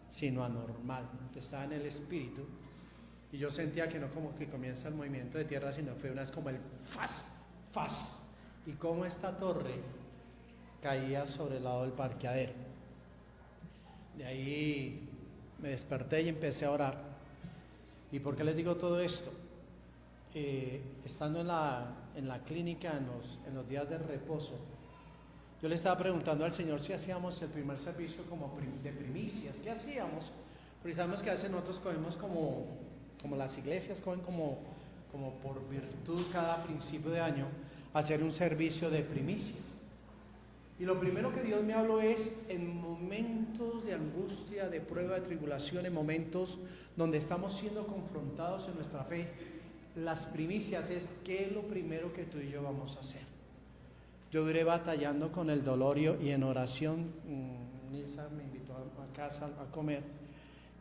Sino anormal. Estaba en el espíritu y yo sentía que no como que comienza el movimiento de tierra, sino fue una vez como el faz, faz, y como esta torre caía sobre el lado del parqueadero. De ahí me desperté y empecé a orar. ¿Y por qué les digo todo esto? Estando en la clínica en los días de reposo, yo le estaba preguntando al Señor si hacíamos el primer servicio como de primicias. ¿Qué hacíamos? Porque sabemos que a veces nosotros cogemos como las iglesias cogen como por virtud cada principio de año hacer un servicio de primicias. Y lo primero que Dios me habló es en momentos de angustia, de prueba, de tribulación, en momentos donde estamos siendo confrontados en nuestra fe, las primicias es ¿qué es lo primero que tú y yo vamos a hacer? Yo duré batallando con el dolor y en oración. Nilsa me invitó a casa a comer.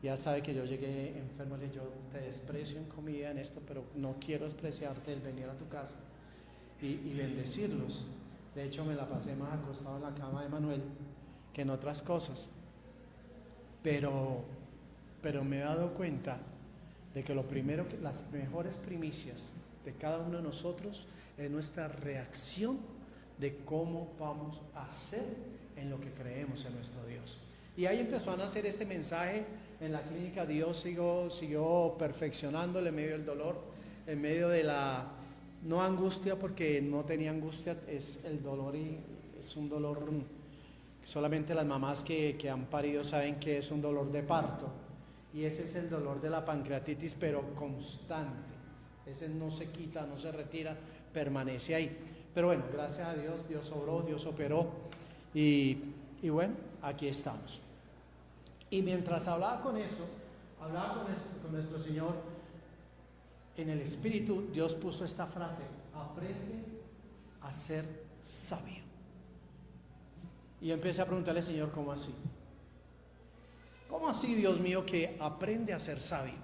Ya sabe que yo llegué enfermo, le dije, yo te desprecio en comida, en esto, pero no quiero despreciarte el venir a tu casa y bendecirlos. De hecho, me la pasé más acostado en la cama de Manuel que en otras cosas. Pero me he dado cuenta de que lo primero, las mejores primicias de cada uno de nosotros es nuestra reacción de cómo vamos a hacer en lo que creemos en nuestro Dios. Y ahí empezó a nacer este mensaje en la clínica. Dios siguió perfeccionándole en medio del dolor, en medio de la, no angustia, porque no tenía angustia, es el dolor y es un dolor, solamente las mamás que han parido saben que es un dolor de parto. Y ese es el dolor de la pancreatitis, pero constante. Ese no se quita, no se retira, permanece ahí. Pero bueno, gracias a Dios, Dios obró, Dios operó y bueno, aquí estamos. Y mientras hablaba con nuestro Señor, en el Espíritu, Dios puso esta frase: aprende a ser sabio. Y yo empecé a preguntarle al Señor, ¿cómo así? ¿Cómo así, Dios mío, que aprende a ser sabio?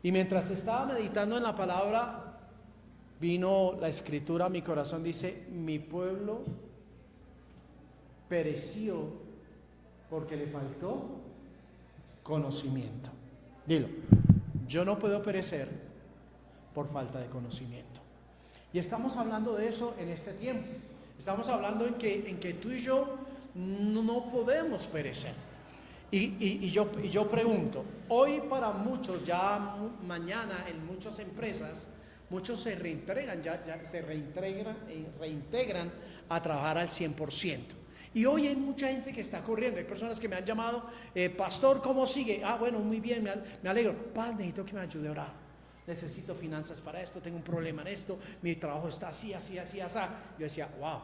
Y mientras estaba meditando en la palabra, vino la escritura a mi corazón, dice: mi pueblo pereció porque le faltó conocimiento. Dilo, yo no puedo perecer por falta de conocimiento. Y estamos hablando de eso en este tiempo. Estamos hablando en que tú y yo no podemos perecer. Y yo pregunto, hoy para muchos, ya mañana en muchas empresas, muchos se reintegran, ya se reintegran a trabajar al 100%. Y hoy hay mucha gente que está corriendo. Hay personas que me han llamado, pastor, ¿cómo sigue? Bueno, muy bien, me alegro. Padre, necesito que me ayude a orar. Necesito finanzas para esto, tengo un problema en esto, mi trabajo está así. Yo decía, wow,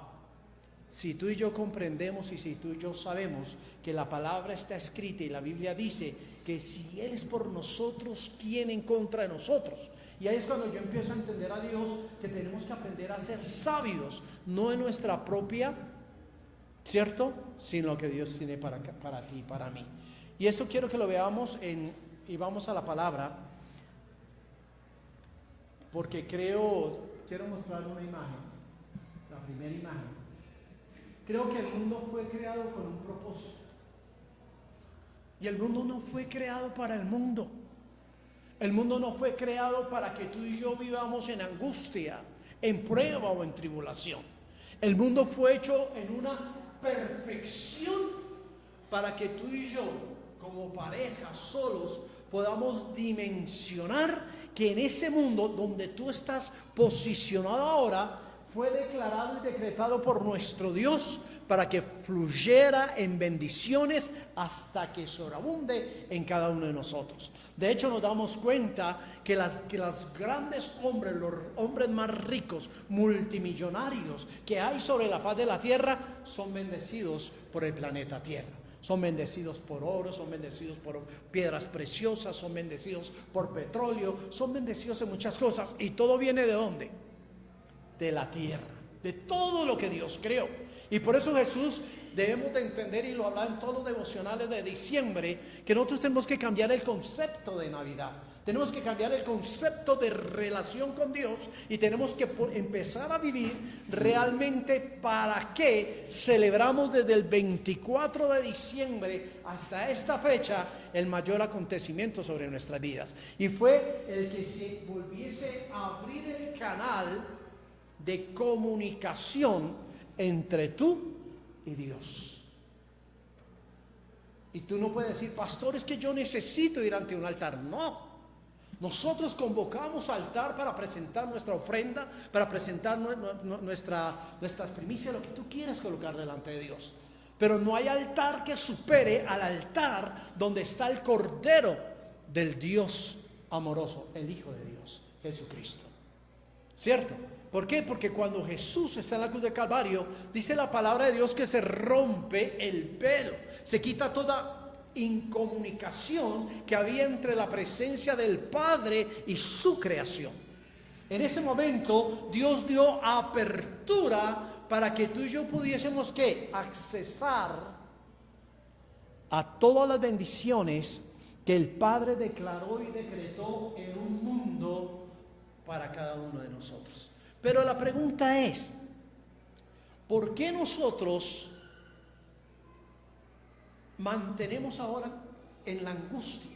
si tú y yo comprendemos y si tú y yo sabemos que la palabra está escrita y la Biblia dice que si Él es por nosotros, ¿quién en contra de nosotros? Y ahí es cuando yo empiezo a entender a Dios que tenemos que aprender a ser sabios, no en nuestra propia, ¿cierto? Sino lo que Dios tiene para ti y para mí. Y eso quiero que lo veamos y vamos a la palabra, porque quiero mostrar una imagen, la primera imagen. Creo que el mundo fue creado con un propósito. Y el mundo no fue creado para el mundo. El mundo no fue creado para que tú y yo vivamos en angustia, en prueba o en tribulación. El mundo fue hecho en una perfección para que tú y yo, como pareja, solos, podamos dimensionar que en ese mundo donde tú estás posicionado ahora, fue declarado y decretado por nuestro Dios para que fluyera en bendiciones hasta que sobreabunde en cada uno de nosotros. De hecho, nos damos cuenta que los grandes hombres, los hombres más ricos, multimillonarios que hay sobre la faz de la tierra, son bendecidos por el planeta Tierra. Son bendecidos por oro, son bendecidos por piedras preciosas, son bendecidos por petróleo, son bendecidos en muchas cosas. ¿Y todo viene de dónde? De la tierra, de todo lo que Dios creó. Y por eso Jesús, debemos de entender, y lo hablaba en todos los devocionales de diciembre, que nosotros tenemos que cambiar el concepto de Navidad. Tenemos que cambiar el concepto de relación con Dios y tenemos que empezar a vivir realmente para que celebramos desde el 24 de diciembre hasta esta fecha el mayor acontecimiento sobre nuestras vidas. Y fue el que se volviese a abrir el canal de comunicación entre tú y Dios. Y tú no puedes decir, pastor, es que yo necesito ir ante un altar. No. Nosotros convocamos altar para presentar nuestra ofrenda, para presentar nuestras primicias, lo que tú quieras colocar delante de Dios. Pero no hay altar que supere al altar donde está el Cordero del Dios amoroso, el Hijo de Dios, Jesucristo. ¿Cierto? ¿Por qué? Porque cuando Jesús está en la cruz de Calvario, dice la palabra de Dios que se rompe el velo, se quita toda incomunicación que había entre la presencia del Padre y su creación. En ese momento Dios dio apertura para que tú y yo pudiésemos ¿qué? Accesar a todas las bendiciones que el Padre declaró y decretó en un mundo para cada uno de nosotros. Pero la pregunta es, ¿por qué nosotros mantenemos ahora en la angustia?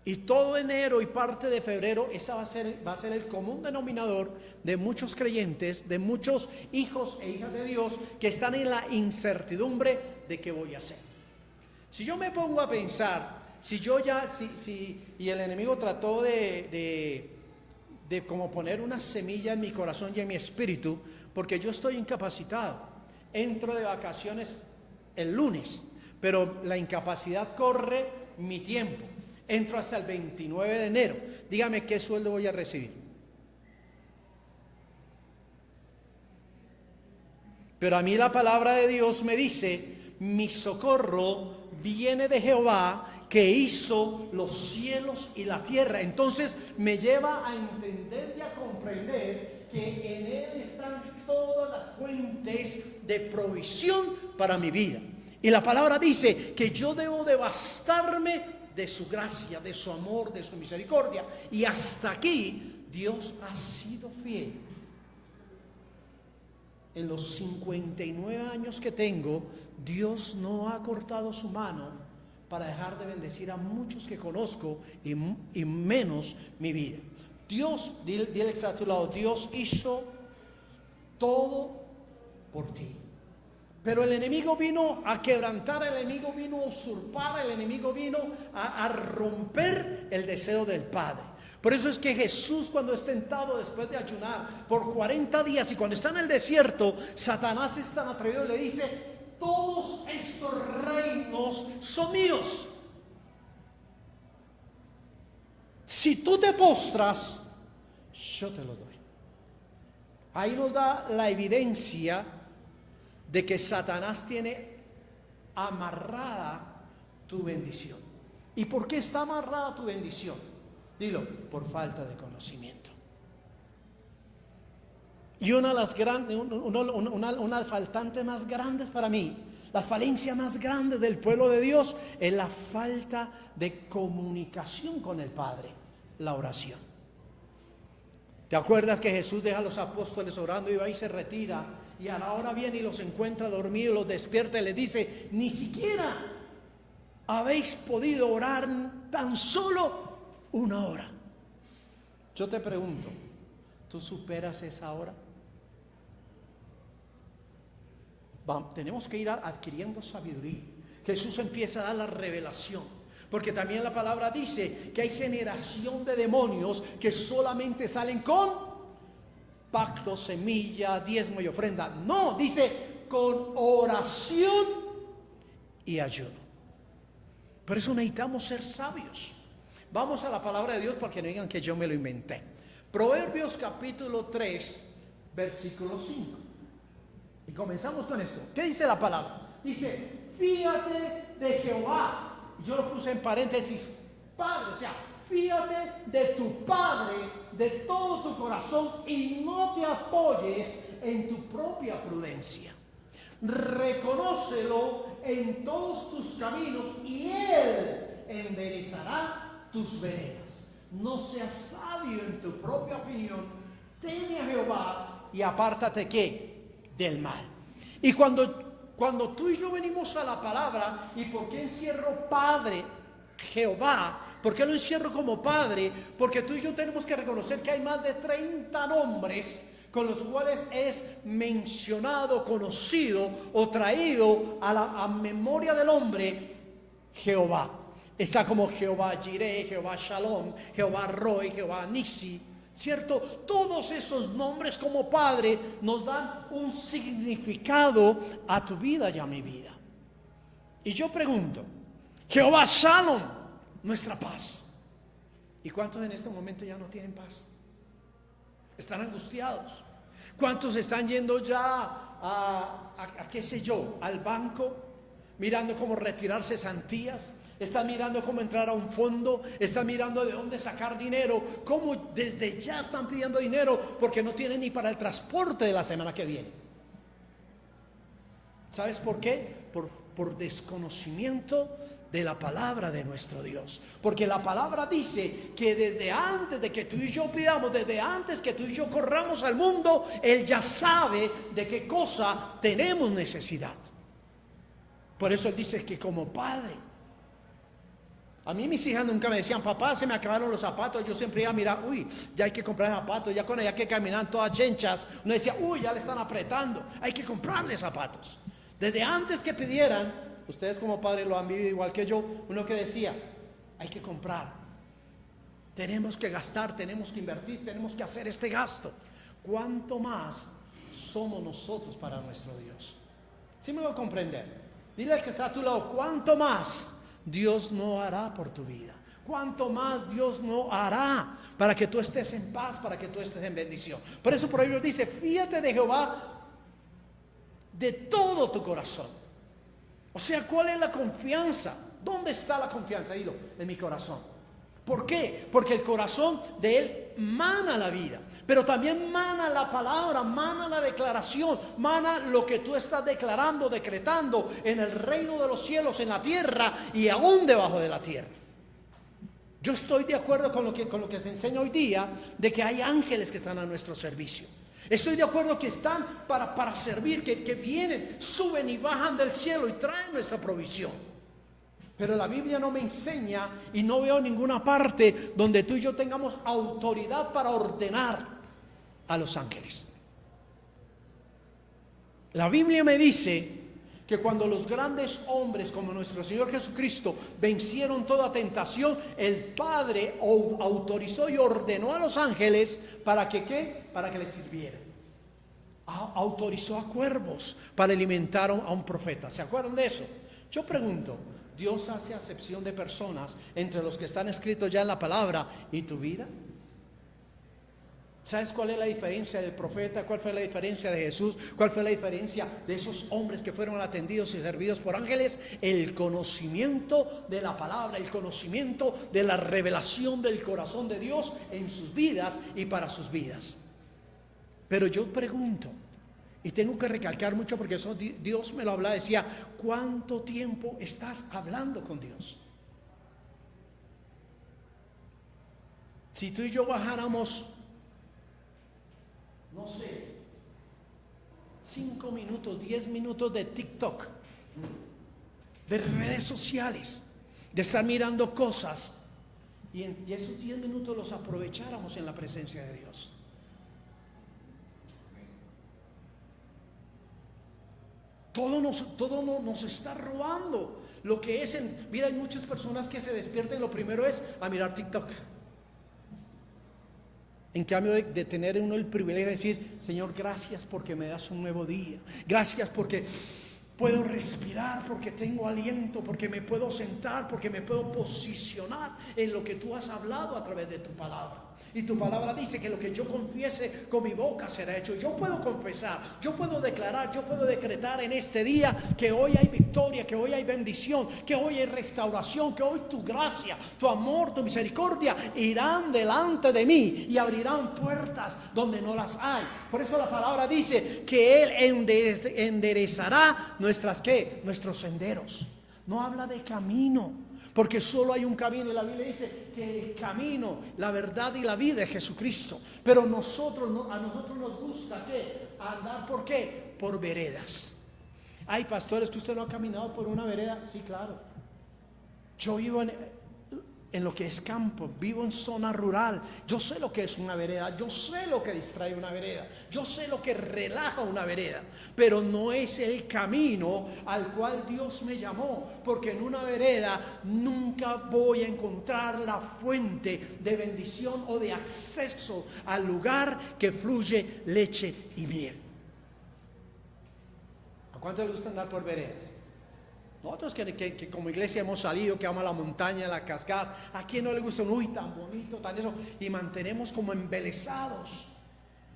Y todo enero y parte de febrero, esa va a ser el común denominador de muchos creyentes, de muchos hijos e hijas de Dios que están en la incertidumbre de qué voy a hacer. Si yo me pongo a pensar, y el enemigo trató de como poner una semilla en mi corazón y en mi espíritu, porque yo estoy incapacitado. Entro de vacaciones el lunes, pero la incapacidad corre mi tiempo. Entro hasta el 29 de enero. Dígame qué sueldo voy a recibir. Pero a mí la palabra de Dios me dice, mi socorro viene de Jehová, que hizo los cielos y la tierra. Entonces me lleva a entender y a comprender que en Él están todas las fuentes de provisión para mi vida. Y la palabra dice que yo debo de bastarme de su gracia, de su amor, de su misericordia. Y hasta aquí Dios ha sido fiel. En los 59 años que tengo, Dios no ha cortado su mano para dejar de bendecir a muchos que conozco y menos mi vida. Dios, dile que está a tu lado, Dios hizo todo por ti. Pero el enemigo vino a quebrantar, el enemigo vino a usurpar, el enemigo vino a romper el deseo del Padre. Por eso es que Jesús, cuando es tentado después de ayunar por 40 días y cuando está en el desierto, Satanás es tan atrevido y le dice, todos estos reinos son míos. Si tú te postras, yo te lo doy. Ahí nos da la evidencia de que Satanás tiene amarrada tu bendición. ¿Y por qué está amarrada tu bendición? Dilo, por falta de conocimiento. Y una de las faltantes más grandes para mí, las falencias más grandes del pueblo de Dios, es la falta de comunicación con el Padre, la oración. ¿Te acuerdas que Jesús deja a los apóstoles orando y va y se retira? Y a la hora viene y los encuentra dormidos, los despierta y les dice, ni siquiera habéis podido orar tan solo una hora. Yo te pregunto, ¿tú superas esa hora? Tenemos que ir adquiriendo sabiduría. Jesús empieza a dar la revelación, porque también la palabra dice que hay generación de demonios que solamente salen con pacto, semilla, diezmo y ofrenda. No, dice con oración y ayuno. Por eso necesitamos ser sabios. Vamos a la palabra de Dios porque no digan que yo me lo inventé. Proverbios capítulo 3, versículo 5. Y comenzamos con esto. ¿Qué dice la palabra? Dice, fíjate de Jehová. Yo lo puse en paréntesis, Padre. O sea, fíjate de tu Padre de todo tu corazón y no te apoyes en tu propia prudencia. Reconócelo en todos tus caminos y Él enderezará tus veredas. No seas sabio en tu propia opinión, teme a Jehová y apártate ¿qué? Del mal. Y cuando tú y yo venimos a la palabra, ¿y por qué encierro Padre, Jehová? ¿Por qué lo encierro como Padre? Porque tú y yo tenemos que reconocer que hay más de 30 nombres con los cuales es mencionado, conocido o traído a la memoria del hombre Jehová. Está como Jehová Jireh, Jehová Shalom, Jehová Roy, Jehová Nisi, ¿cierto? Todos esos nombres como Padre nos dan un significado a tu vida y a mi vida. Y yo pregunto, Jehová Shalom, nuestra paz. ¿Y cuántos en este momento ya no tienen paz? Están angustiados. ¿Cuántos están yendo ya a qué sé yo, al banco, mirando cómo retirarse cesantías? Están mirando cómo entrar a un fondo, están mirando de dónde sacar dinero, cómo desde ya están pidiendo dinero porque no tienen ni para el transporte de la semana que viene. ¿Sabes por qué? Por desconocimiento de la palabra de nuestro Dios. Porque la palabra dice que desde antes de que tú y yo pidamos, desde antes que tú y yo corramos al mundo, Él ya sabe de qué cosa tenemos necesidad. Por eso Él dice que como Padre. A mí mis hijas nunca me decían, papá, se me acabaron los zapatos. Yo siempre iba a mirar, uy, ya hay que comprar zapatos. Ya con ella que caminan todas chenchas, uno decía, uy, ya le están apretando, hay que comprarle zapatos. Desde antes que pidieran, ustedes como padres lo han vivido igual que yo, uno que decía, hay que comprar, tenemos que gastar, tenemos que invertir, tenemos que hacer este gasto. ¿Cuánto más somos nosotros para nuestro Dios? ¿Sí me va a comprender? Dile al que está a tu lado, ¿cuánto más Dios no hará por tu vida? ¿Cuánto más Dios no hará para que tú estés en paz, para que tú estés en bendición? Por eso Proverbios dice, fíjate de Jehová de todo tu corazón. O sea, ¿cuál es la confianza? ¿Dónde está la confianza? Dilo, en mi corazón. ¿Por qué? Porque el corazón de Él mana la vida, pero también mana la palabra, mana la declaración, mana lo que tú estás declarando, decretando en el reino de los cielos, en la tierra y aún debajo de la tierra. Yo estoy de acuerdo con lo que se enseña hoy día, de que hay ángeles que están a nuestro servicio. Estoy de acuerdo que están para servir, que vienen, suben y bajan del cielo y traen nuestra provisión. Pero la Biblia no me enseña y no veo ninguna parte donde tú y yo tengamos autoridad para ordenar a los ángeles. La Biblia me dice que cuando los grandes hombres como nuestro Señor Jesucristo vencieron toda tentación, el Padre autorizó y ordenó a los ángeles para que ¿qué? Para que les sirvieran. Autorizó a cuervos para alimentar a un profeta. ¿Se acuerdan de eso? Yo pregunto, ¿Dios hace acepción de personas entre los que están escritos ya en la palabra y tu vida? ¿Sabes cuál es la diferencia del profeta? ¿Cuál fue la diferencia de Jesús? ¿Cuál fue la diferencia de esos hombres que fueron atendidos y servidos por ángeles? El conocimiento de la palabra, el conocimiento de la revelación del corazón de Dios en sus vidas y para sus vidas. Pero yo pregunto, y tengo que recalcar mucho porque eso Dios me lo hablaba, decía, ¿cuánto tiempo estás hablando con Dios? Si tú y yo bajáramos, no sé, 5 minutos, 10 minutos de TikTok, de redes sociales, de estar mirando cosas y esos 10 minutos los aprovecháramos en la presencia de Dios. Todo nos está robando lo que es. Mira, hay muchas personas que se despiertan y lo primero es a mirar TikTok. En cambio de tener uno el privilegio de decir: Señor, gracias porque me das un nuevo día. Gracias porque puedo respirar, porque tengo aliento, porque me puedo sentar, porque me puedo posicionar en lo que tú has hablado a través de tu palabra. Y tu palabra dice que lo que yo confiese con mi boca será hecho. Yo puedo confesar, yo puedo declarar, yo puedo decretar en este día que hoy hay victoria, que hoy hay bendición, que hoy hay restauración, que hoy tu gracia, tu amor, tu misericordia irán delante de mí y abrirán puertas donde no las hay. Por eso la palabra dice que Él enderezará nuestros senderos. No habla de camino, porque solo hay un camino, y la Biblia dice que el camino, la verdad y la vida es Jesucristo. Pero a nosotros nos gusta ¿qué? Andar ¿por qué? Por veredas. Hay pastores que usted no ha caminado por una vereda. Sí, claro. Yo vivo en lo que es campo, vivo en zona rural. Yo sé lo que es una vereda, yo sé lo que distrae una vereda, yo sé lo que relaja una vereda, pero no es el camino al cual Dios me llamó, porque en una vereda nunca voy a encontrar la fuente de bendición o de acceso al lugar que fluye leche y miel. ¿A cuánto les gusta andar por veredas? Nosotros que como iglesia hemos salido, que vamos a la montaña, a la cascada, ¿a quién no le gusta? Uy, tan bonito, tan eso, y mantenemos como embelesados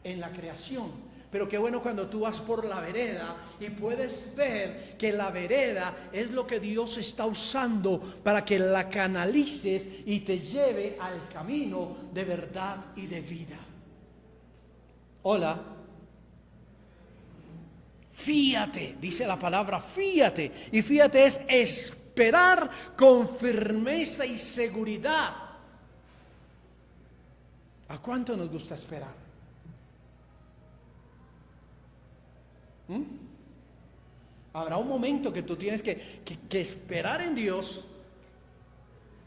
en la creación. Pero qué bueno cuando tú vas por la vereda y puedes ver que la vereda es lo que Dios está usando para que la canalices y te lleve al camino de verdad y de vida. Hola. Fíate, dice la palabra, fíate. Y fíate es esperar con firmeza y seguridad. ¿A cuánto nos gusta esperar? Habrá un momento que tú tienes que esperar en Dios,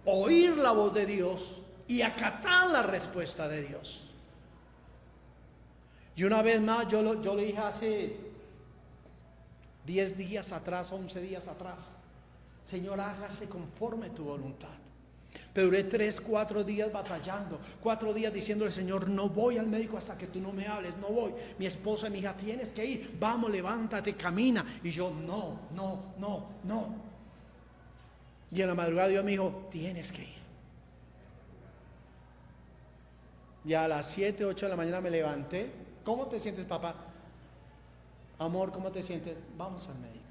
oír la voz de Dios y acatar la respuesta de Dios. Y una vez más, yo le dije hace 10 días atrás, 11 días atrás: Señor, hágase conforme tu voluntad. Pero duré 3, 4 días batallando, 4 días diciéndole: Señor, no voy al médico hasta que tú no me hables, no voy. Mi esposa y mi hija: tienes que ir, vamos, levántate, camina. Y yo: no. Y en la madrugada Dios me dijo: tienes que ir. Y a las 7, 8 de la mañana me levanté. ¿Cómo te sientes, papá? Amor, ¿cómo te sientes? Vamos al médico.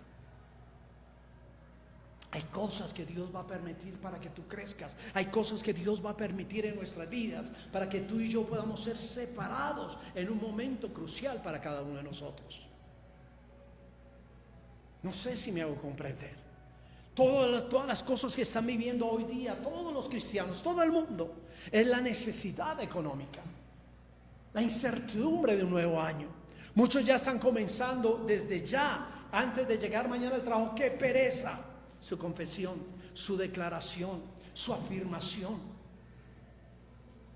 Hay cosas que Dios va a permitir para que tú crezcas. Hay cosas que Dios va a permitir en nuestras vidas para que tú y yo podamos ser separados en un momento crucial para cada uno de nosotros. No sé si me hago comprender. Todas las cosas que están viviendo hoy día, todos los cristianos, todo el mundo, es la necesidad económica, la incertidumbre de un nuevo año. Muchos ya están comenzando desde ya, antes de llegar mañana al trabajo. ¡Qué pereza! Su confesión, su declaración, su afirmación.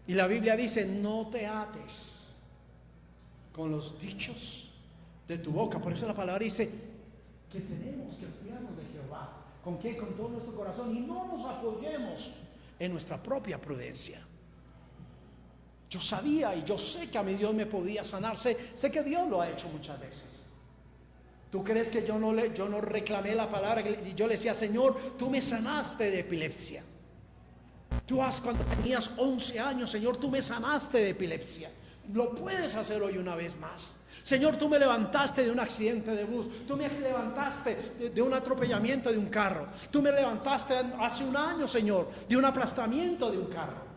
Y la Biblia dice: no te ates con los dichos de tu boca. Por eso la palabra dice que tenemos que fiarnos de Jehová. ¿Con qué? Con todo nuestro corazón, y no nos apoyemos en nuestra propia prudencia. Yo sabía y yo sé que a mí Dios me podía sanar. Sé que Dios lo ha hecho muchas veces. ¿Tú crees que yo no reclamé la palabra y yo le decía: Señor, tú me sanaste de epilepsia? Cuando tenías 11 años, Señor, tú me sanaste de epilepsia. Lo puedes hacer hoy una vez más. Señor, tú me levantaste de un accidente de bus. Tú me levantaste de un atropellamiento de un carro. Tú me levantaste hace un año, Señor, de un aplastamiento de un carro.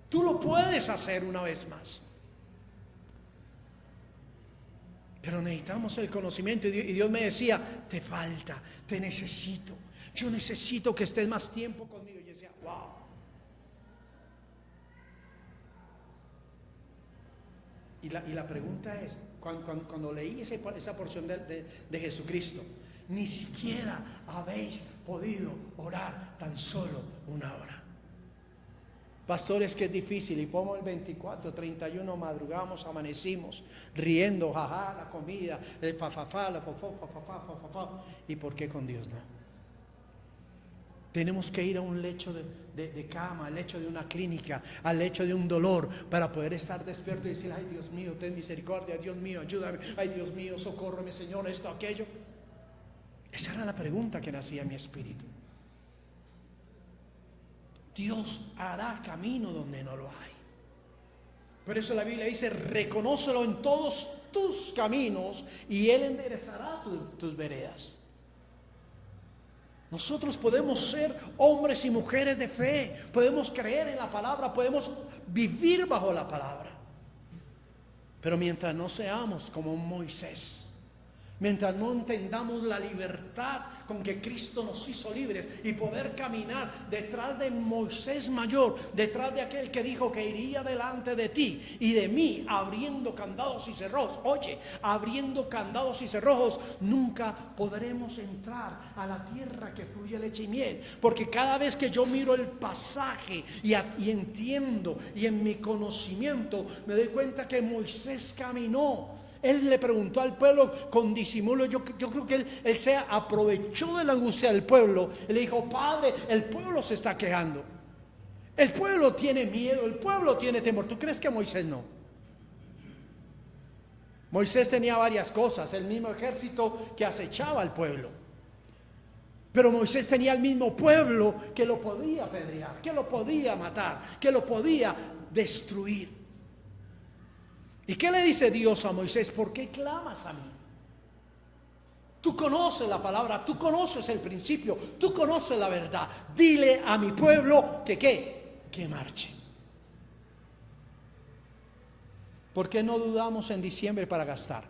Tú lo puedes hacer una vez más. Pero necesitamos el conocimiento. Y Dios me decía: te falta, te necesito. Yo necesito que estés más tiempo conmigo. Y yo decía: wow. Y la pregunta es, cuando leí esa porción de Jesucristo, ni siquiera habéis podido orar tan solo una hora. Pastores, que es difícil, y pongo el 24, 31, madrugamos, amanecimos, riendo, jaja, la comida, el fa, la fofo, fa. ¿Y por qué con Dios no? Tenemos que ir a un lecho de cama, al lecho de una clínica, al lecho de un dolor, para poder estar despierto y decir: ay, Dios mío, ten misericordia, Dios mío, ayúdame, ay, Dios mío, socórreme, Señor, esto, aquello. Esa era la pregunta que nacía en mi espíritu. Dios hará camino donde no lo hay. Por eso la Biblia dice: reconócelo en todos tus caminos y Él enderezará tus veredas. Nosotros podemos ser hombres y mujeres de fe, podemos creer en la palabra, podemos vivir bajo la palabra. Pero mientras no seamos como un Moisés, mientras no entendamos la libertad con que Cristo nos hizo libres y poder caminar detrás de Moisés mayor, detrás de aquel que dijo que iría delante de ti y de mí, abriendo candados y cerrojos. Oye, abriendo candados y cerrojos, nunca podremos entrar a la tierra que fluye leche y miel. Porque cada vez que yo miro el pasaje y entiendo, y en mi conocimiento me doy cuenta que Moisés caminó. Él le preguntó al pueblo con disimulo. Yo creo que él se aprovechó de la angustia del pueblo y le dijo: Padre, el pueblo se está quejando, el pueblo tiene miedo, el pueblo tiene temor. ¿Tú crees que Moisés no? Moisés tenía varias cosas, el mismo ejército que acechaba al pueblo, pero Moisés tenía el mismo pueblo que lo podía apedrear, que lo podía matar, que lo podía destruir. ¿Y qué le dice Dios a Moisés? ¿Por qué clamas a mí? Tú conoces la palabra, tú conoces el principio, tú conoces la verdad. Dile a mi pueblo que marche. ¿Por qué no dudamos en diciembre para gastar?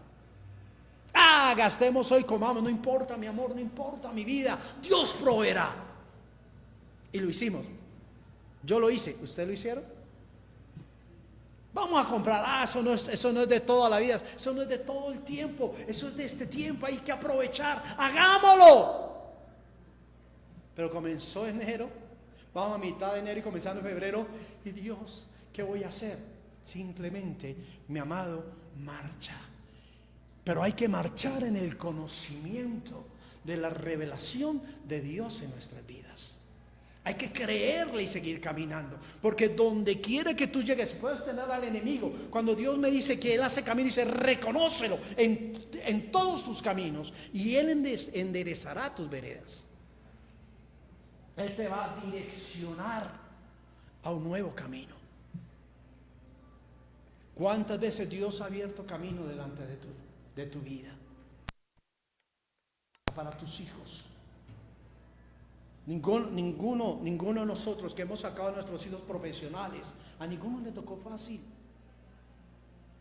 Gastemos hoy, comamos, no importa mi amor, no importa mi vida, Dios proveerá. Y lo hicimos. Yo lo hice, ¿ustedes lo hicieron? Vamos a comprar, eso no es de toda la vida, eso no es de todo el tiempo, eso es de este tiempo, hay que aprovechar, hagámoslo. Pero comenzó enero, vamos a mitad de enero y comenzando febrero, y Dios, ¿qué voy a hacer? Simplemente, mi amado, marcha. Pero hay que marchar en el conocimiento de la revelación de Dios en nuestras vidas. Hay que creerle y seguir caminando, porque donde quiera que tú llegues, puedes tener al enemigo. Cuando Dios me dice que Él hace camino, dice: reconócelo en todos tus caminos y Él enderezará tus veredas. Él te va a direccionar a un nuevo camino. ¿Cuántas veces Dios ha abierto camino delante de tu vida? Para tus hijos. Ninguno de nosotros que hemos sacado a nuestros hijos profesionales, a ninguno le tocó fácil.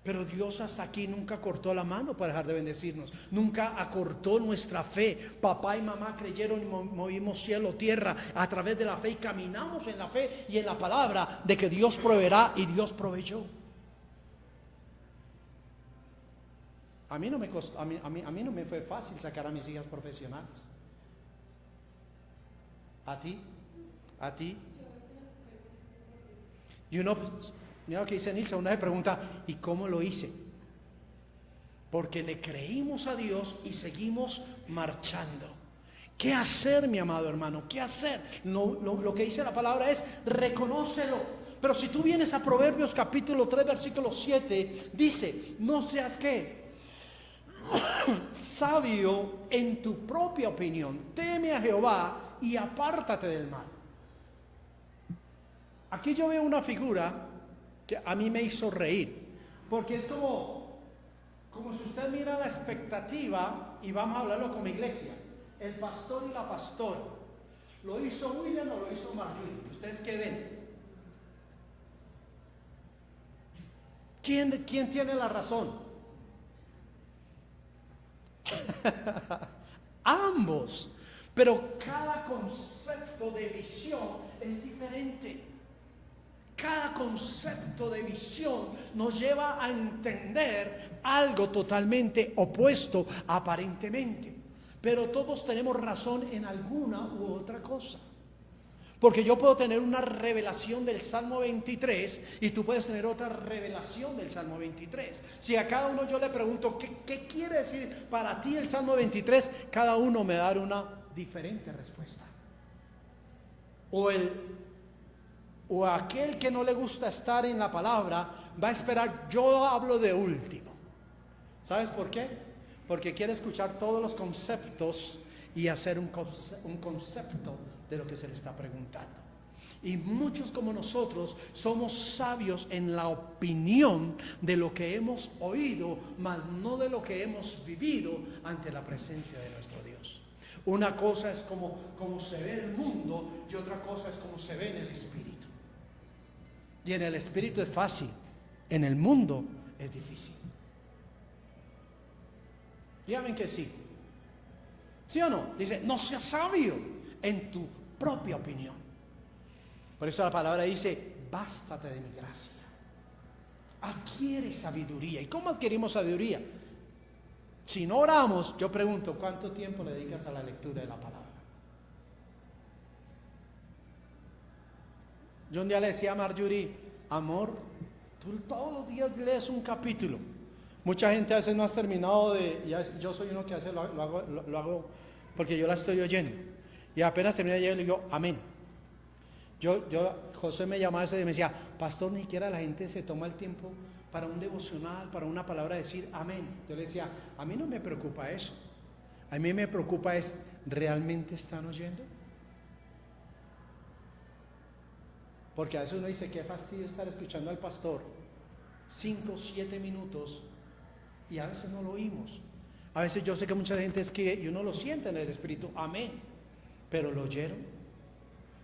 Pero Dios hasta aquí nunca cortó la mano para dejar de bendecirnos, nunca acortó nuestra fe. Papá y mamá creyeron y movimos cielo, tierra a través de la fe, y caminamos en la fe y en la palabra de que Dios proveerá, y Dios proveyó. A mí no me costó, a mí no me fue fácil sacar a mis hijas profesionales. ¿A ti? Y uno, mira lo que dice Nilsa, uno se pregunta: ¿y cómo lo hice? Porque le creímos a Dios y seguimos marchando. ¿Qué hacer, mi amado hermano? ¿Qué hacer? Lo que dice la palabra es: reconócelo. Pero si tú vienes a Proverbios capítulo 3 versículo 7, dice: no seas ¿qué? sabio en tu propia opinión, teme a Jehová y apártate del mal. Aquí yo veo una figura que a mí me hizo reír, porque es como si usted mira la expectativa, y vamos a hablarlo como iglesia, el pastor y la pastora. ¿Lo hizo William o lo hizo Marjorie? ¿Ustedes qué ven? ¿Quién tiene la razón? Ambos, pero cada concepto de visión es diferente. Cada concepto de visión nos lleva a entender algo totalmente opuesto aparentemente. Pero todos tenemos razón en alguna u otra cosa. Porque yo puedo tener una revelación del Salmo 23 y tú puedes tener otra revelación del Salmo 23. Si a cada uno yo le pregunto, ¿qué quiere decir para ti el Salmo 23? Cada uno me dará una diferente respuesta. O aquel que no le gusta estar en la palabra va a esperar, yo hablo de último. ¿Sabes por qué? Porque quiere escuchar todos los conceptos y hacer un concepto de lo que se le está preguntando. Y muchos como nosotros somos sabios en la opinión de lo que hemos oído, mas no de lo que hemos vivido ante la presencia de nuestro Dios. Una cosa es como se ve el mundo y otra cosa es como se ve en el espíritu. Y en el espíritu es fácil, en el mundo es difícil. Díganme que sí. ¿Sí o no? Dice, no seas sabio en tu propia opinión. Por eso la palabra dice, bástate de mi gracia. Adquiere sabiduría. ¿Y cómo adquirimos sabiduría? Si no oramos, yo pregunto, ¿cuánto tiempo le dedicas a la lectura de la palabra? Yo un día le decía a Marjorie, amor, tú todos los días lees un capítulo. Mucha gente a veces no has terminado yo soy uno que a veces lo hago porque yo la estoy oyendo. Y apenas termina yo le digo, amén. José me llamaba eso y me decía, pastor, ni siquiera la gente se toma el tiempo para un devocional, para una palabra, decir amén. Yo le decía, a mí no me preocupa eso. A mí me preocupa es, ¿realmente están oyendo? Porque a veces uno dice, qué fastidio estar escuchando al pastor 5, 7 minutos y a veces no lo oímos. A veces yo sé que mucha gente es que y uno lo siente en el espíritu, amén, pero lo oyeron.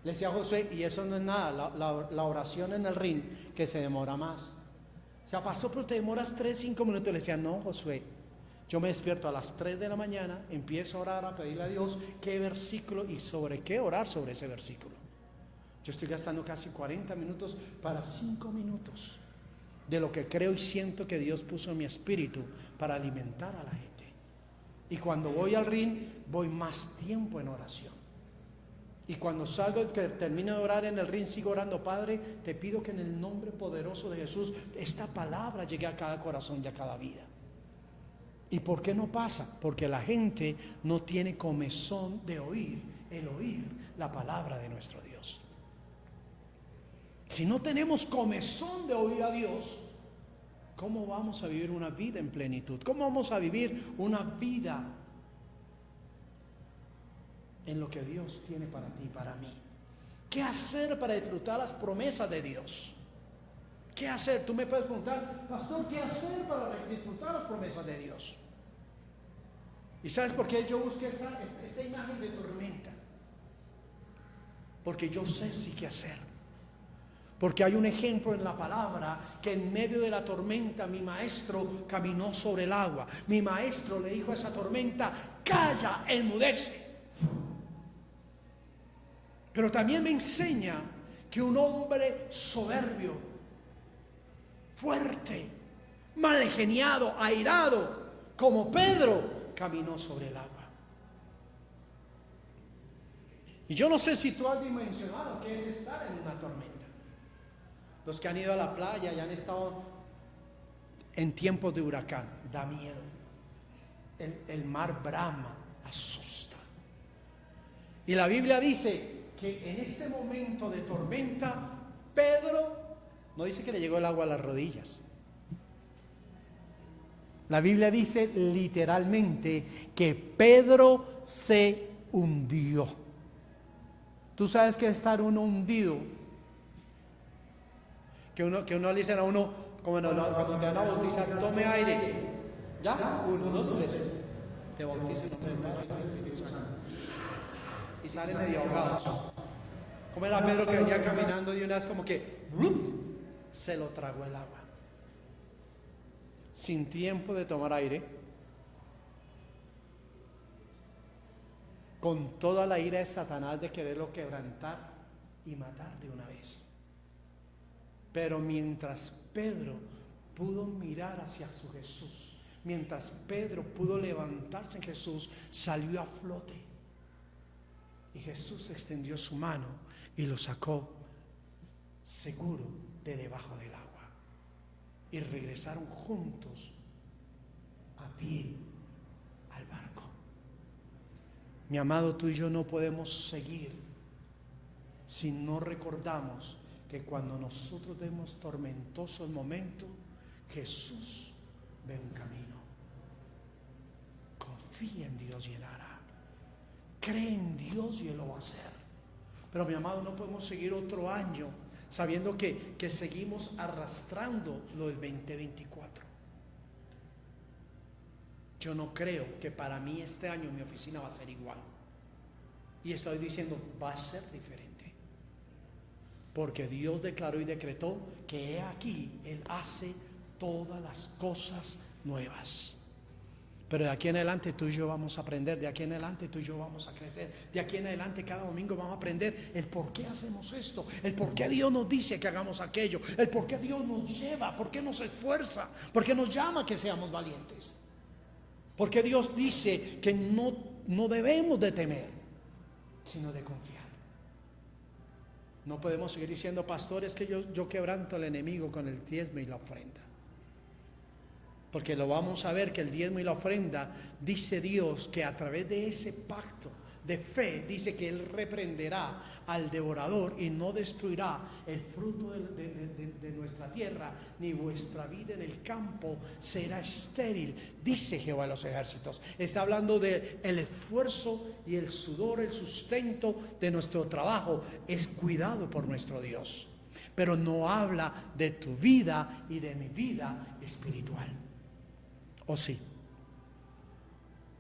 Le decía a José, y eso no es nada, la oración en el ring que se demora más. O sea, pastor, pero te demoras 3, 5 minutos. Le decía, no, Josué, yo me despierto a las 3 de la mañana, empiezo a orar, a pedirle a Dios qué versículo y sobre qué orar sobre ese versículo. Yo estoy gastando casi 40 minutos para 5 minutos de lo que creo y siento que Dios puso en mi espíritu para alimentar a la gente. Y cuando voy al ring, voy más tiempo en oración. Y cuando salgo, que termino de orar en el ring, sigo orando, Padre, te pido que en el nombre poderoso de Jesús, esta palabra llegue a cada corazón y a cada vida. ¿Y por qué no pasa? Porque la gente no tiene comezón de oír la palabra de nuestro Dios. Si no tenemos comezón de oír a Dios, ¿cómo vamos a vivir una vida en plenitud? ¿Cómo vamos a vivir una vida en lo que Dios tiene para ti y para mí? ¿Qué hacer para disfrutar las promesas de Dios? ¿Qué hacer? Tú me puedes preguntar, pastor, ¿qué hacer para disfrutar las promesas de Dios? ¿Y sabes por qué yo busqué esta imagen de tormenta? Porque yo sé sí qué hacer. Porque hay un ejemplo en la palabra que en medio de la tormenta mi maestro caminó sobre el agua. Mi maestro le dijo a esa tormenta, calla, enmudece. Pero también me enseña que un hombre soberbio, fuerte, mal geniado, airado, como Pedro, caminó sobre el agua. Y yo no sé si tú has dimensionado qué es estar en una tormenta. Los que han ido a la playa y han estado en tiempos de huracán, da miedo. El mar brama, asusta. Y la Biblia dice que en este momento de tormenta, Pedro, no dice que le llegó el agua a las rodillas. La Biblia dice literalmente que Pedro se hundió. ¿Tú sabes qué es estar uno hundido? Que uno le dicen a uno, como cuando te van a bautizar, tome aire. ¿Ya? 1, 2, 3. Te bautizo en nombre del Padre y del Espíritu Santo. Y salen medio ahogados. Como era Pedro que venía caminando y una vez como que se lo tragó el agua. Sin tiempo de tomar aire. Con toda la ira de Satanás de quererlo quebrantar y matar de una vez. Pero mientras Pedro pudo mirar hacia su Jesús, mientras Pedro pudo levantarse en Jesús, salió a flote. Y Jesús extendió su mano y lo sacó seguro de debajo del agua. Y regresaron juntos a pie al barco. Mi amado, tú y yo no podemos seguir si no recordamos que cuando nosotros vemos tormentoso el momento, Jesús ve un camino. Confía en Dios y Él hará. Cree en Dios y Él lo va a hacer. Pero mi amado, no podemos seguir otro año sabiendo que seguimos arrastrando lo del 2024. Yo no creo que para mí este año mi oficina va a ser igual. Y estoy diciendo, va a ser diferente. Porque Dios declaró y decretó que he aquí, Él hace todas las cosas nuevas. Pero de aquí en adelante tú y yo vamos a aprender, de aquí en adelante tú y yo vamos a crecer, de aquí en adelante cada domingo vamos a aprender el por qué hacemos esto, el por qué Dios nos dice que hagamos aquello, el por qué Dios nos lleva, por qué nos esfuerza, por qué nos llama a que seamos valientes. Porque Dios dice que no debemos de temer, sino de confiar. No podemos seguir diciendo, pastores, que yo quebranto al enemigo con el diezmo y la ofrenda. Porque lo vamos a ver que el diezmo y la ofrenda, dice Dios que a través de ese pacto de fe, dice que Él reprenderá al devorador y no destruirá el fruto de nuestra tierra, ni vuestra vida en el campo será estéril, dice Jehová de los ejércitos. Está hablando del esfuerzo y el sudor, el sustento de nuestro trabajo es cuidado por nuestro Dios. Pero no habla de tu vida y de mi vida espiritual. ¿O sí?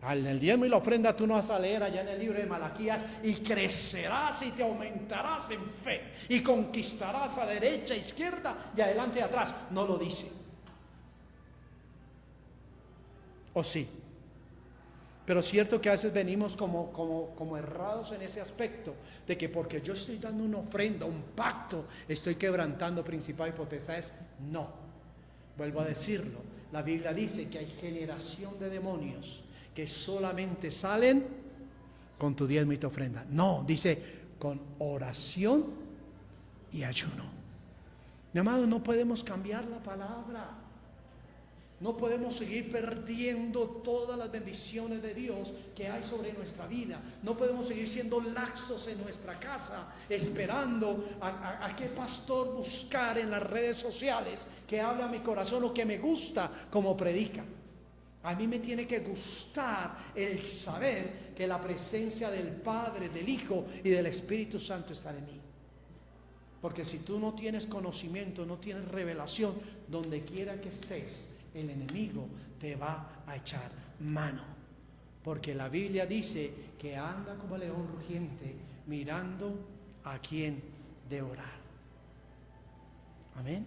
En el diezmo y la ofrenda tú no vas a leer allá en el libro de Malaquías, y crecerás y te aumentarás en fe y conquistarás a derecha, izquierda y adelante y atrás. No lo dice. ¿O sí? Pero es cierto que a veces venimos como errados en ese aspecto, de que porque yo estoy dando una ofrenda, un pacto, estoy quebrantando principados y potestades. No, vuelvo a decirlo. La Biblia dice que hay generación de demonios que solamente salen con tu diezmo y tu ofrenda. No, dice con oración y ayuno. Mi amado, no podemos cambiar la palabra. No podemos seguir perdiendo todas las bendiciones de Dios que hay sobre nuestra vida. No podemos seguir siendo laxos en nuestra casa, esperando a qué pastor buscar en las redes sociales que hable a mi corazón o que me gusta como predica. A mí me tiene que gustar el saber que la presencia del Padre, del Hijo y del Espíritu Santo está en mí. Porque si tú no tienes conocimiento, no tienes revelación, donde quiera que estés, el enemigo te va a echar mano. Porque la Biblia dice que anda como león rugiente, mirando a quien devorar. Amén.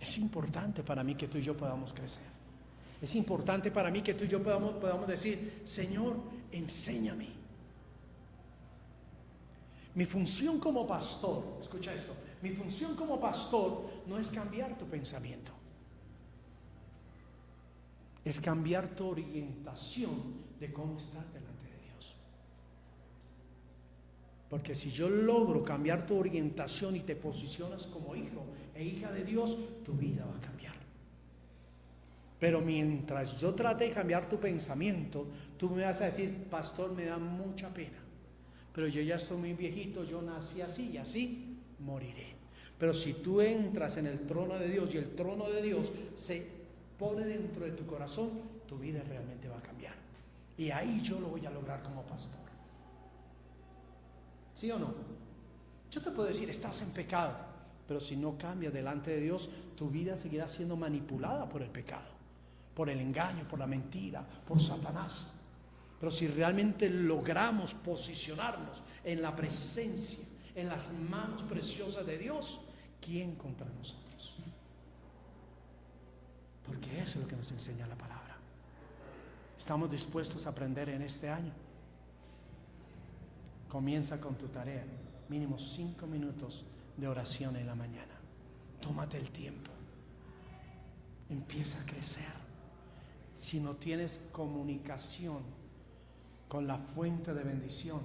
Es importante para mí que tú y yo podamos crecer. Es importante para mí que tú y yo podamos decir, Señor, enséñame. Mi función como pastor, escucha esto, mi función como pastor no es cambiar tu pensamiento. Es cambiar tu orientación de cómo estás delante de Dios. Porque si yo logro cambiar tu orientación y te posicionas como hijo e hija de Dios, tu vida va a cambiar. Pero mientras yo trate de cambiar tu pensamiento, tú me vas a decir, pastor, me da mucha pena, pero yo ya estoy muy viejito, yo nací así y así moriré. Pero si tú entras en el trono de Dios y el trono de Dios se pone dentro de tu corazón, tu vida realmente va a cambiar. Y ahí yo lo voy a lograr como pastor. ¿Sí o no? Yo te puedo decir, estás en pecado, pero si no cambias delante de Dios, tu vida seguirá siendo manipulada por el pecado, por el engaño, por la mentira, por Satanás. Pero si realmente logramos posicionarnos en la presencia, en las manos preciosas de Dios, ¿quién contra nosotros? Porque eso es lo que nos enseña la palabra. ¿Estamos dispuestos a aprender en este año? Comienza con tu tarea, mínimo 5 minutos de oración en la mañana. Tómate el tiempo. Empieza a crecer. Si no tienes comunicación con la fuente de bendición,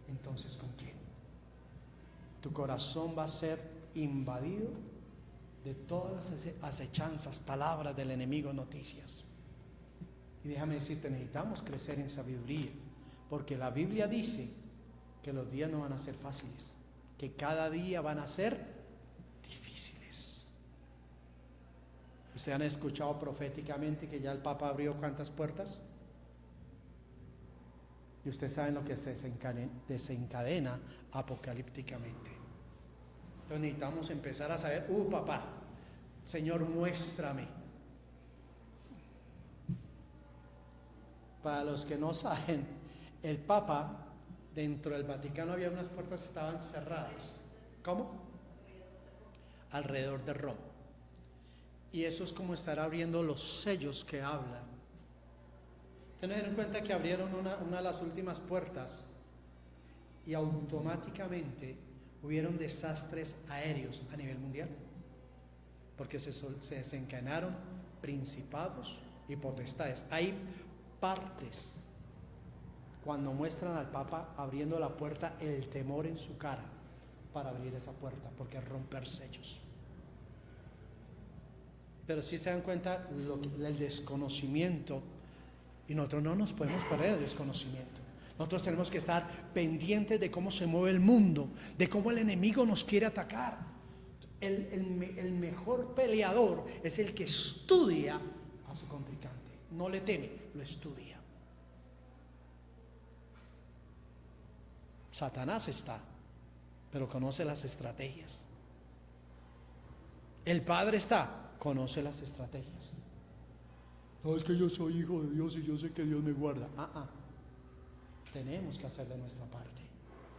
entonces ¿con quién? Tu corazón va a ser invadido de todas las acechanzas, palabras del enemigo, noticias. Y déjame decirte, necesitamos crecer en sabiduría, porque la Biblia dice que los días no van a ser fáciles, que cada día van a ser difíciles. ¿Ustedes han escuchado proféticamente que ya el Papa abrió cuántas puertas? Y ustedes saben lo que se desencadena apocalípticamente. Entonces necesitamos empezar a saber, papá, Señor, muéstrame. Para los que no saben, el Papa, dentro del Vaticano había unas puertas que estaban cerradas. ¿Cómo? Alrededor de Roma. Y eso es como estar abriendo los sellos que hablan. Tener en cuenta que abrieron una de las últimas puertas y automáticamente hubieron desastres aéreos a nivel mundial, porque se desencadenaron principados y potestades. Hay partes cuando muestran al Papa abriendo la puerta, el temor en su cara para abrir esa puerta, porque es romper sellos. Pero si se dan cuenta el desconocimiento, y nosotros no nos podemos perder el desconocimiento. Nosotros tenemos que estar pendientes de cómo se mueve el mundo, de cómo el enemigo nos quiere atacar. El mejor peleador es el que estudia a su contrincante. No le teme, lo estudia. Satanás está, pero conoce las estrategias. El Padre está, conoce las estrategias. No, es que yo soy hijo de Dios y yo sé que Dios me guarda. Tenemos que hacer de nuestra parte.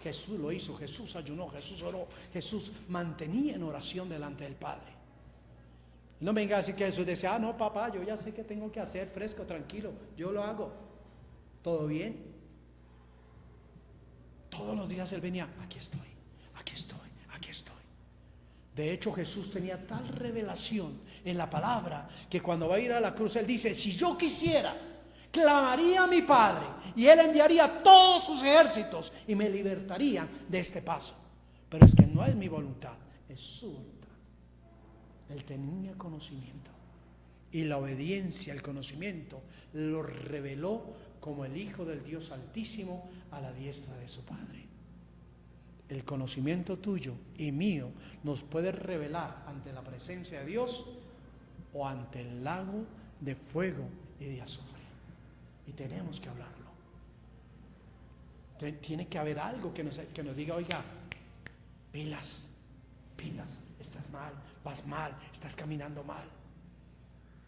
Jesús lo hizo, Jesús ayunó, Jesús oró, Jesús mantenía en oración delante del Padre. No venga a decir que Jesús decía, no papá, yo ya sé qué tengo que hacer, fresco, tranquilo, yo lo hago. ¿Todo bien? Todos los días él venía, aquí estoy, aquí estoy, aquí estoy. De hecho, Jesús tenía tal revelación en la palabra que cuando va a ir a la cruz, él dice, si yo quisiera, clamaría a mi Padre y él enviaría todos sus ejércitos y me libertaría de este paso. Pero es que no es mi voluntad, es su voluntad. Él tenía conocimiento y la obediencia, el conocimiento, lo reveló como el Hijo del Dios Altísimo a la diestra de su Padre. El conocimiento tuyo y mío nos puede revelar ante la presencia de Dios o ante el lago de fuego y de azufre. Y tenemos que hablarlo. Tiene que haber algo que nos diga, oiga, pilas, estás mal, vas mal, estás caminando mal.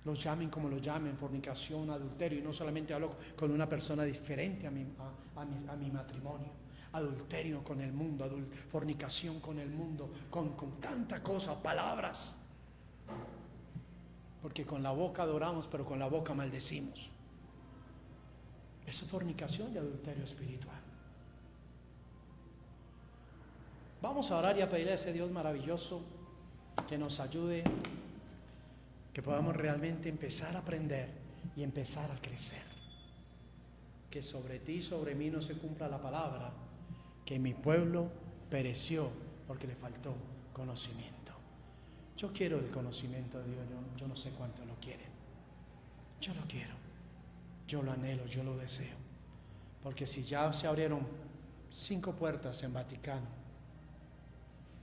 Los llamen como los llamen, fornicación, adulterio, y no solamente hablo con una persona diferente a mi matrimonio. Adulterio con el mundo, fornicación con el mundo, con tanta cosa, palabras. Porque con la boca adoramos, pero con la boca maldecimos. Eso es fornicación y adulterio espiritual. Vamos a orar y a pedirle a ese Dios maravilloso que nos ayude, que podamos realmente empezar a aprender y empezar a crecer. Que sobre ti y sobre mí no se cumpla la palabra, que mi pueblo pereció porque le faltó conocimiento. Yo quiero el conocimiento de Dios, yo no sé cuánto lo quieren. Yo lo quiero, yo lo anhelo, yo lo deseo. Porque si ya se abrieron 5 puertas en Vaticano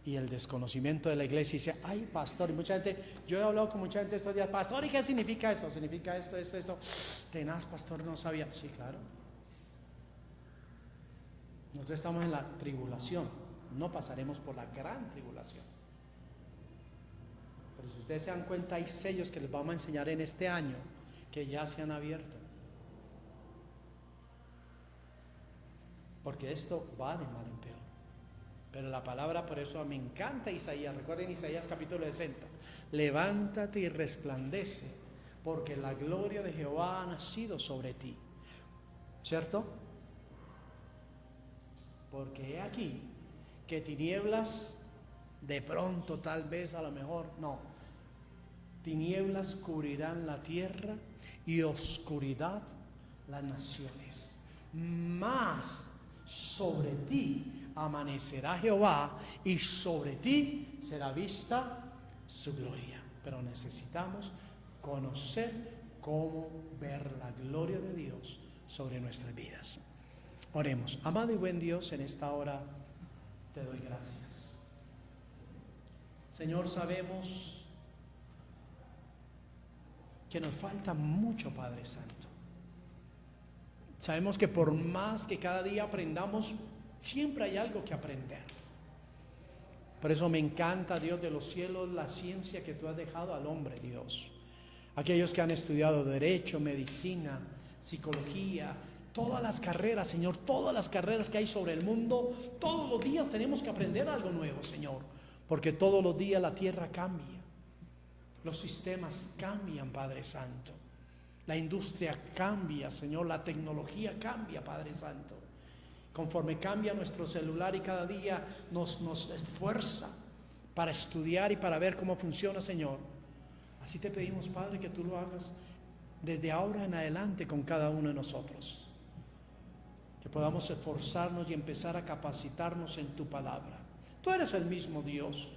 y el desconocimiento de la iglesia dice, ay pastor, y mucha gente, yo he hablado con mucha gente estos días, pastor, ¿y qué significa eso? ¿Significa esto? Tenaz, pastor, no sabía. Sí, claro. Nosotros estamos en la tribulación, no pasaremos por la gran tribulación. Pero si ustedes se dan cuenta, hay sellos que les vamos a enseñar en este año que ya se han abierto. Porque esto va de mal en peor. Pero la palabra, por eso me encanta Isaías. Recuerden Isaías capítulo 60. Levántate y resplandece, porque la gloria de Jehová ha nacido sobre ti. ¿Cierto? Porque he aquí que tinieblas de pronto, tal vez, a lo mejor, no. Tinieblas cubrirán la tierra y oscuridad las naciones. Mas sobre ti amanecerá Jehová y sobre ti será vista su gloria. Pero necesitamos conocer cómo ver la gloria de Dios sobre nuestras vidas. Oremos. Amado y buen Dios, en esta hora te doy gracias. Señor, sabemos que nos falta mucho, Padre Santo. Sabemos que por más que cada día aprendamos, siempre hay algo que aprender. Por eso me encanta, Dios de los cielos, la ciencia que tú has dejado al hombre, Dios. Aquellos que han estudiado derecho, medicina, psicología, todas las carreras, Señor, todas las carreras que hay sobre el mundo, todos los días tenemos que aprender algo nuevo, Señor, porque todos los días la tierra cambia, los sistemas cambian, Padre Santo, la industria cambia, Señor, la tecnología cambia, Padre Santo. Conforme cambia nuestro celular y cada día nos esfuerza para estudiar y para ver cómo funciona, Señor. Así te pedimos, Padre, que tú lo hagas desde ahora en adelante con cada uno de nosotros. Que podamos esforzarnos y empezar a capacitarnos en tu palabra. Tú eres el mismo Dios.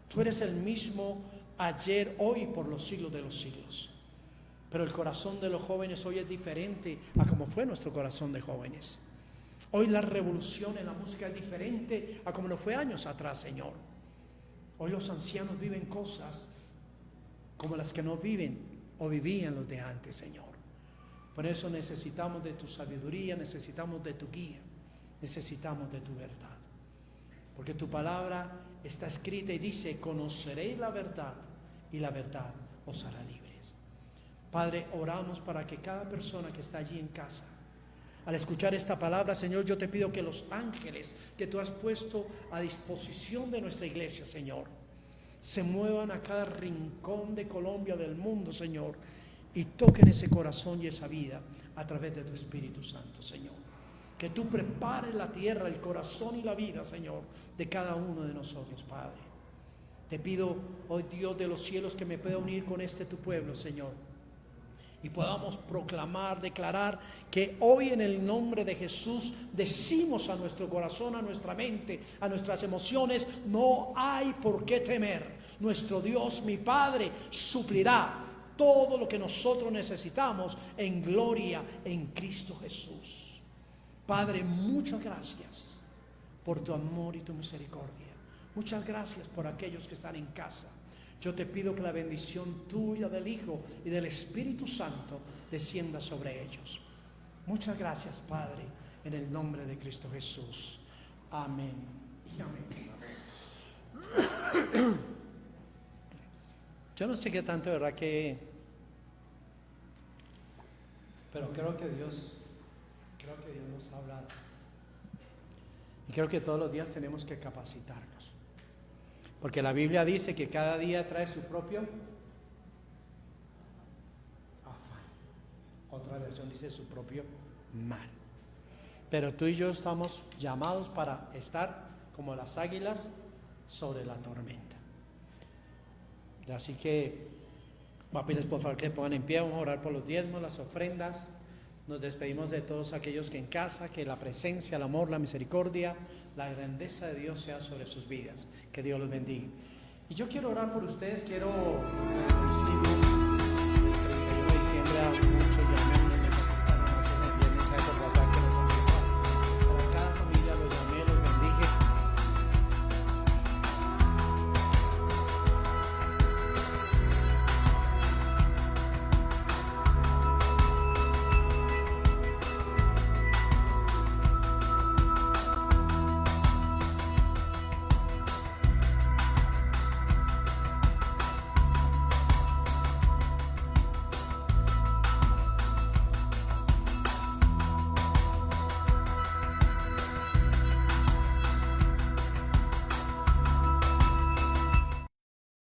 Tú eres el mismo ayer, hoy, por los siglos de los siglos. Pero el corazón de los jóvenes hoy es diferente a como fue nuestro corazón de jóvenes. Hoy la revolución en la música es diferente a como lo fue años atrás, Señor. Hoy los ancianos viven cosas como las que no viven o vivían los de antes, Señor. Por eso necesitamos de tu sabiduría, necesitamos de tu guía, necesitamos de tu verdad. Porque tu palabra está escrita y dice: conoceréis la verdad y la verdad os hará libres. Padre, oramos para que cada persona que está allí en casa, al escuchar esta palabra, Señor, yo te pido que los ángeles que tú has puesto a disposición de nuestra iglesia, Señor, se muevan a cada rincón de Colombia, del mundo, Señor, y toquen ese corazón y esa vida a través de tu Espíritu Santo, Señor. Que tú prepares la tierra, el corazón y la vida, Señor, de cada uno de nosotros, Padre. Te pido, oh Dios de los cielos, que me pueda unir con tu pueblo, Señor, y podamos proclamar, declarar que hoy en el nombre de Jesús decimos a nuestro corazón, a nuestra mente, a nuestras emociones: no hay por qué temer. Nuestro Dios, mi Padre, suplirá todo lo que nosotros necesitamos en gloria en Cristo Jesús. Padre, muchas gracias por tu amor y tu misericordia. Muchas gracias por aquellos que están en casa. Yo te pido que la bendición tuya, del Hijo y del Espíritu Santo descienda sobre ellos. Muchas gracias, Padre, en el nombre de Cristo Jesús. Amén y amén. Yo no sé qué tanto, ¿verdad? Pero creo que Dios nos ha hablado. Y creo que todos los días tenemos que capacitarnos. Porque la Biblia dice que cada día trae su propio afán. Otra versión dice su propio mal. Pero tú y yo estamos llamados para estar como las águilas sobre la tormenta. Así que voy a pedirles por favor que pongan en pie. Vamos a orar por los diezmos, las ofrendas. Nos despedimos de todos aquellos que en casa, que la presencia, el amor, la misericordia, la grandeza de Dios sea sobre sus vidas. Que Dios los bendiga. Y yo quiero orar por ustedes. Quiero, el 31 de diciembre,